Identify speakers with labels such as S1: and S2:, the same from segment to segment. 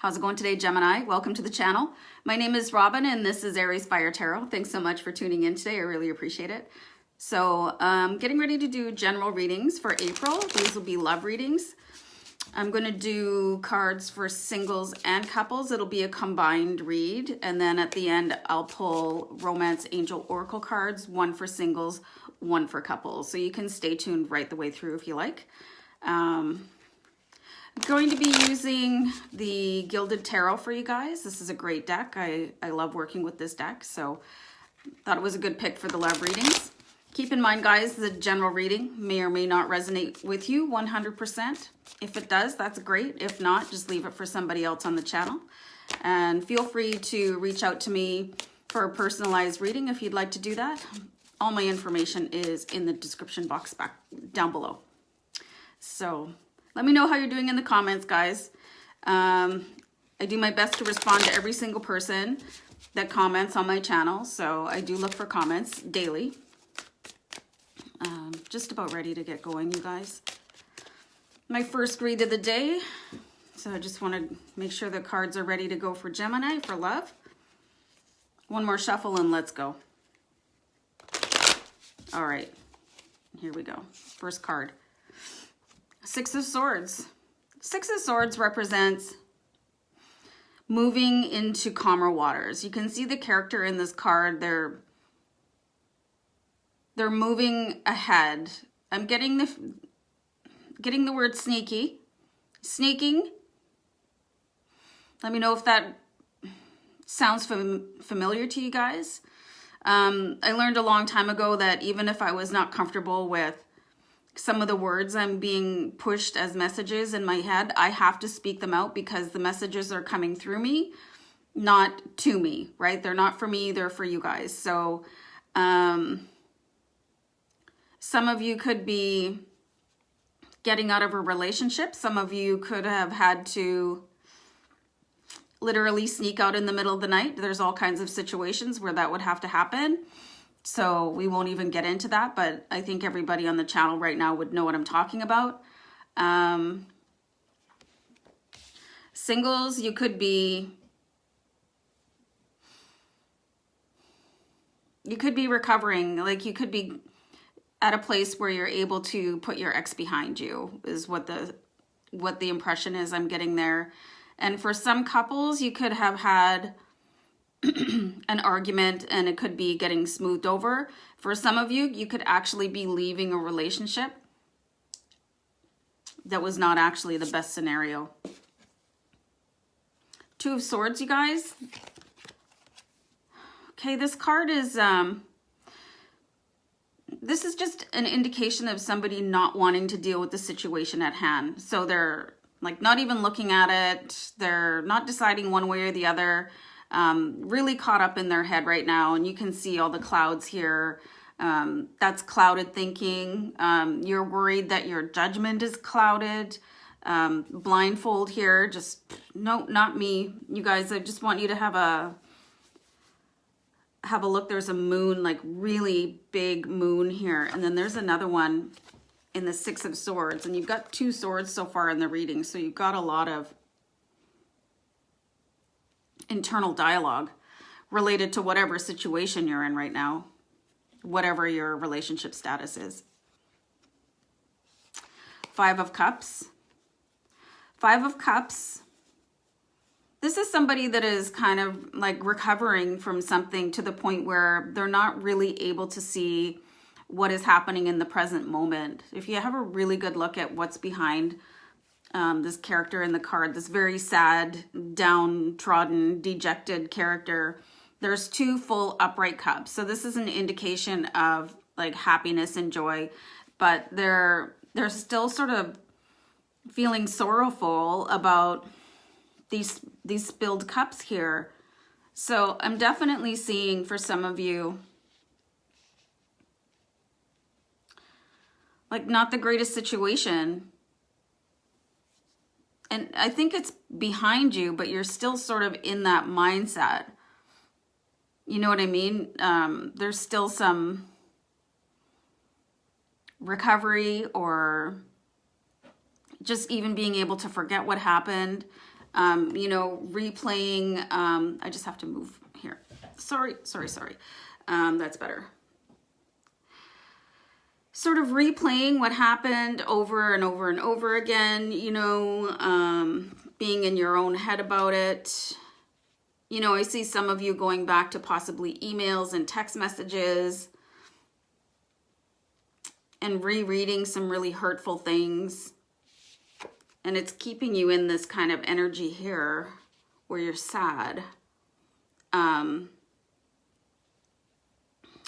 S1: How's it going today, Gemini? Welcome to the channel. My name is Robin and this is AriesFireTarot. Thanks so much for tuning in today. I really appreciate it. So getting ready to do general readings for April. These will be love readings. I'm going to do cards for singles and couples. It'll be a combined read. And then at the end, I'll pull Romance Angel Oracle cards, one for singles, one for couples. So you can stay tuned right the way through if you like. Going to be using the Gilded Tarot for you guys. This is a great deck. I love working with this deck, so thought it was a good pick for the love readings. Keep in mind, guys, the general reading may or may not resonate with you 100%. If it does, that's great. If not, just leave it for somebody else on the channel. And feel free to reach out to me for a personalized reading if you'd like to do that. All my information is in the description box back down below. So let me know how you're doing in the comments, guys. I do my best to respond to every single person that comments on my channel. So I do look for comments daily. Just about ready to get going, you guys. My first read of the day. So I just want to make sure the cards are ready to go for Gemini, for love. One more shuffle and let's go. All right, here we go. First card. Six of Swords. Six of Swords represents moving into calmer waters. You can see the character in this card. They're moving ahead. I'm getting the word sneaky. Sneaking. Let me know if that sounds familiar to you guys. I learned a long time ago that even if I was not comfortable with some of the words I'm being pushed as messages in my head, I have to speak them out because the messages are coming through me, not to me, right? They're not for me, they're for you guys. So some of you could be getting out of a relationship. Some of you could have had to literally sneak out in the middle of the night. There's all kinds of situations where that would have to happen. So we won't even get into that, but I think everybody on the channel right now would know what I'm talking about. Singles, you could be recovering, like you could be at a place where you're able to put your ex behind you, is what the impression is I'm getting there. And for some couples, you could have had an argument and it could be getting smoothed over. For some of you, you could actually be leaving a relationship that was not actually the best scenario. Two of Swords, you guys. Okay, this card is, this is just an indication of somebody not wanting to deal with the situation at hand. So they're like not even looking at it. They're not deciding one way or the other. Really caught up in their head right now, and you can see all the clouds here. That's clouded thinking. You're worried that your judgment is clouded. Blindfold here, just no, not me. You guys, I just want you to have a look. There's a moon, like really big moon here, and then there's another one in the Six of Swords, and you've got two swords so far in the reading, so you've got a lot of internal dialogue related to whatever situation you're in right now, whatever your relationship status is. Five of Cups. Five of Cups. This is somebody that is kind of like recovering from something to the point where they're not really able to see what is happening in the present moment. If you have a really good look at what's behind this character in the card, this very sad, downtrodden, dejected character, there's two full upright cups. So this is an indication of like happiness and joy, but they're still sort of feeling sorrowful about these spilled cups here. So I'm definitely seeing for some of you, like not the greatest situation. And I think it's behind you, but you're still sort of in that mindset. You know what I mean? There's still some recovery or just even being able to forget what happened. You know, replaying, I just have to move here. Sorry. That's better. Sort of replaying what happened over and over and over again, you know, being in your own head about it. You know, I see some of you going back to possibly emails and text messages and rereading some really hurtful things. And it's keeping you in this kind of energy here where you're sad.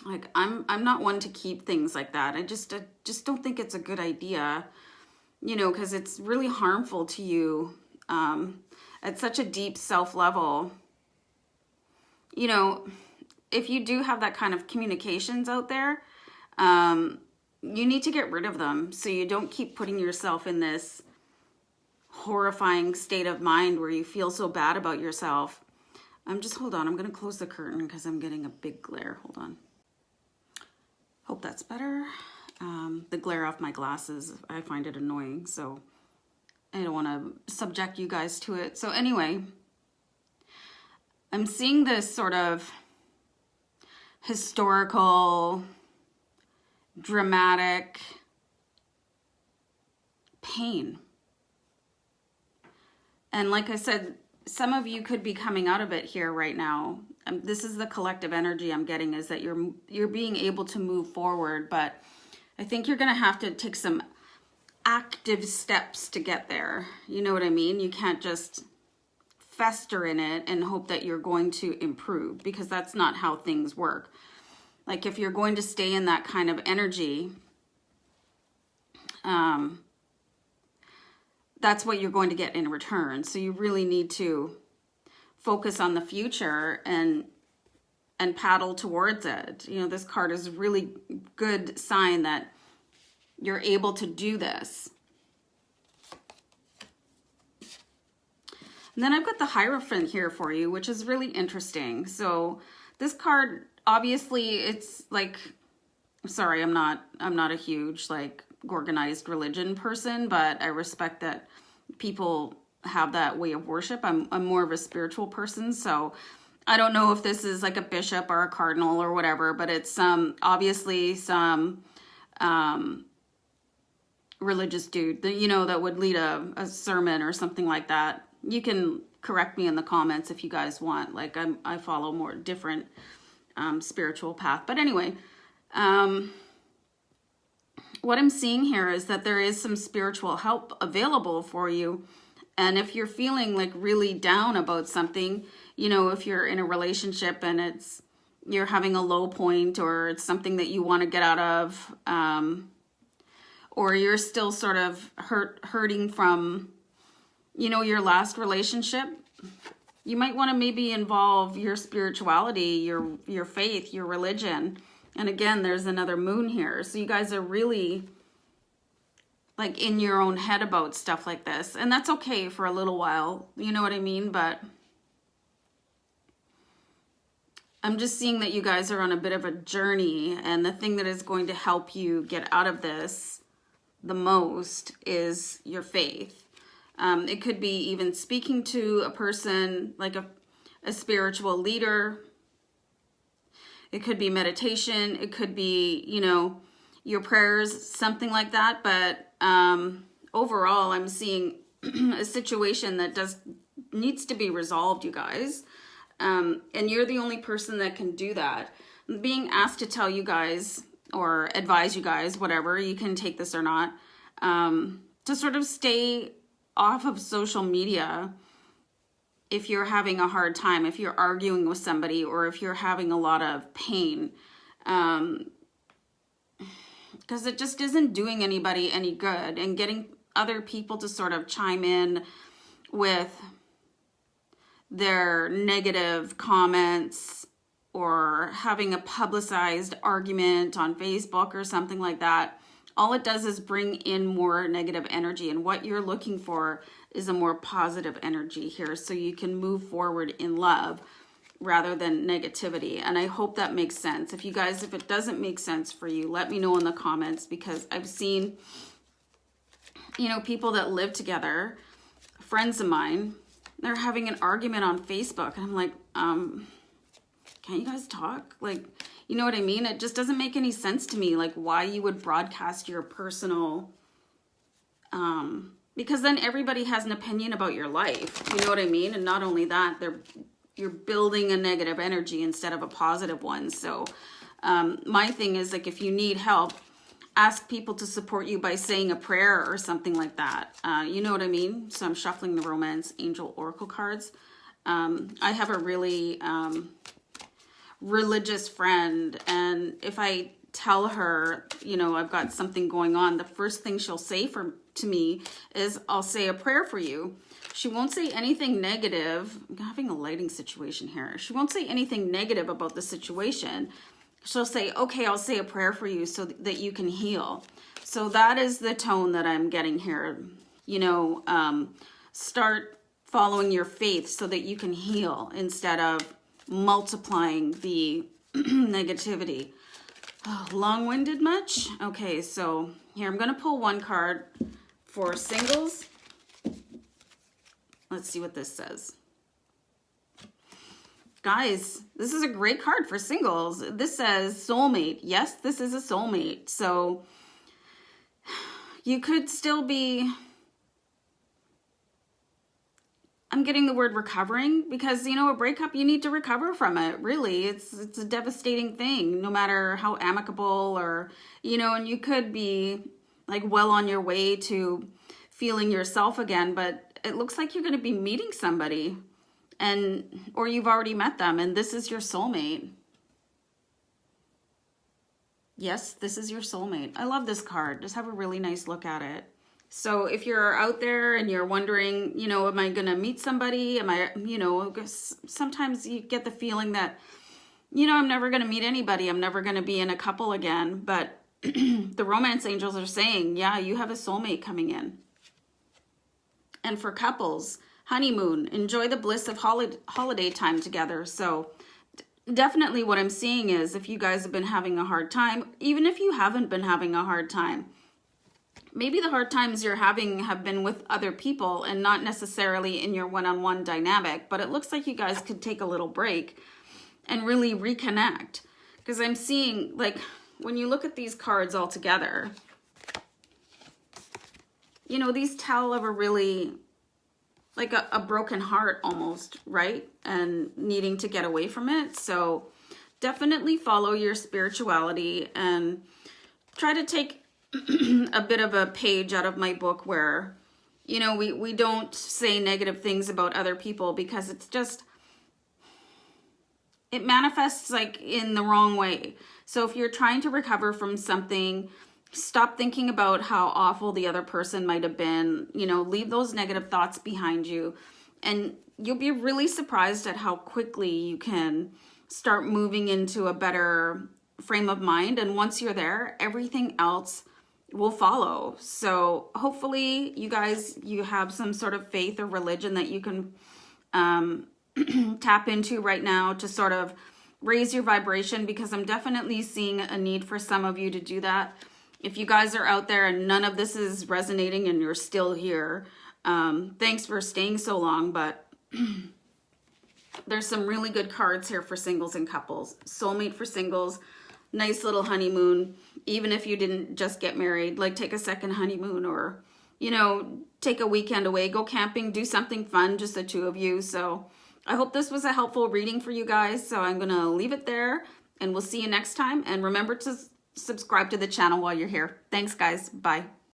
S1: Like, I'm not one to keep things like that. I just don't think it's a good idea, you know, because it's really harmful to you at such a deep self level. You know, if you do have that kind of communications out there, you need to get rid of them so you don't keep putting yourself in this horrifying state of mind where you feel so bad about yourself. Hold on, I'm going to close the curtain because I'm getting a big glare. Hold on. Hope that's better. The glare off my glasses, I find it annoying, so I don't want to subject you guys to it. So anyway, I'm seeing this sort of historical, dramatic pain. And like I said, some of you could be coming out of it here right now. This is the collective energy I'm getting, is that you're being able to move forward, but I think you're going to have to take some active steps to get there. You know what I mean? You can't just fester in it and hope that you're going to improve, because that's not how things work. Like, if you're going to stay in that kind of energy, that's what you're going to get in return. So you really need to focus on the future and paddle towards it. You know, this card is a really good sign that you're able to do this. And then I've got the Hierophant here for you, which is really interesting. So this card, obviously, it's like, sorry, I'm not a huge like organized religion person, but I respect that people have that way of worship. I'm more of a spiritual person, so I don't know if this is like a bishop or a cardinal or whatever, but it's obviously some religious dude that, you know, that would lead a sermon or something like that. You can correct me in the comments if you guys want. Like, I follow more different spiritual path, but anyway, what I'm seeing here is that there is some spiritual help available for you. And if you're feeling like really down about something, you know, if you're in a relationship and you're having a low point, or it's something that you want to get out of, or you're still sort of hurting from, you know, your last relationship, you might want to maybe involve your spirituality, your faith, your religion. And again, there's another moon here. So you guys are really like in your own head about stuff like this. And that's okay for a little while. You know what I mean? But I'm just seeing that you guys are on a bit of a journey. And the thing that is going to help you get out of this the most is your faith. It could be even speaking to a person, like a spiritual leader. It could be meditation. It could be, you know, your prayers, something like that. But overall, I'm seeing a situation that needs to be resolved, you guys. And you're the only person that can do that. I'm being asked to tell you guys or advise you guys, whatever, you can take this or not, to sort of stay off of social media if you're having a hard time, if you're arguing with somebody, or if you're having a lot of pain, because it just isn't doing anybody any good. And getting other people to sort of chime in with their negative comments, or having a publicized argument on Facebook or something like that, all it does is bring in more negative energy. And what you're looking for is a more positive energy here, so you can move forward in love rather than negativity. And I hope that makes sense. If it doesn't make sense for you, let me know in the comments, because I've seen, you know, people that live together, friends of mine, They're having an argument on Facebook. And I'm like, can't you guys talk? Like, you know what I mean? It just doesn't make any sense to me, like why you would broadcast your personal, because then everybody has an opinion about your life. You know what I mean? And not only that, you're building a negative energy instead of a positive one. So my thing is, like, if you need help, ask people to support you by saying a prayer or something like that. You know what I mean? So I'm shuffling the Romance Angel Oracle cards. I have a really religious friend, and if I tell her, you know, I've got something going on, the first thing she'll say to me is, I'll say a prayer for you. She won't say anything negative. I'm having a lighting situation here. She won't say anything negative about the situation. She'll say, okay, I'll say a prayer for you so that you can heal. So that is the tone that I'm getting here. You know, start following your faith so that you can heal instead of multiplying the negativity. Oh, long-winded much? Okay, so here I'm going to pull one card for singles. Let's see what this says. Guys, this is a great card for singles. This says soulmate. Yes, this is a soulmate. So you could still be, I'm getting the word recovering, because, you know, a breakup, you need to recover from it. Really, it's a devastating thing, no matter how amicable, or, you know, and you could be like well on your way to feeling yourself again, but it looks like you're going to be meeting somebody, or you've already met them, and this is your soulmate. Yes, this is your soulmate. I love this card. Just have a really nice look at it. So if you're out there and you're wondering, you know, am I going to meet somebody? Am I, you know, sometimes you get the feeling that, you know, I'm never going to meet anybody. I'm never going to be in a couple again. But the romance angels are saying, yeah, you have a soulmate coming in. And for couples, honeymoon, enjoy the bliss of holiday time together. So definitely what I'm seeing is, if you guys have been having a hard time, even if you haven't been having a hard time, maybe the hard times you're having have been with other people and not necessarily in your one-on-one dynamic, but it looks like you guys could take a little break and really reconnect. Because I'm seeing, like, when you look at these cards all together, you know, these tell of a really, like a broken heart almost, right? And needing to get away from it. So definitely follow your spirituality and try to take a bit of a page out of my book where, you know, we don't say negative things about other people, because it's just, it manifests like in the wrong way. So if you're trying to recover from something, stop thinking about how awful the other person might have been. You know, leave those negative thoughts behind you, and you'll be really surprised at how quickly you can start moving into a better frame of mind. And once you're there, everything else will follow. So hopefully you guys, you have some sort of faith or religion that you can tap into right now to sort of raise your vibration, because I'm definitely seeing a need for some of you to do that. If you guys are out there and none of this is resonating and you're still here, thanks for staying so long. But there's some really good cards here for singles and couples. Soulmate for singles, nice little honeymoon. Even if you didn't just get married, like take a second honeymoon, or, you know, take a weekend away, go camping, do something fun, just the two of you. So I hope this was a helpful reading for you guys. So I'm going to leave it there, and we'll see you next time. And remember to subscribe to the channel while you're here. Thanks, guys. Bye.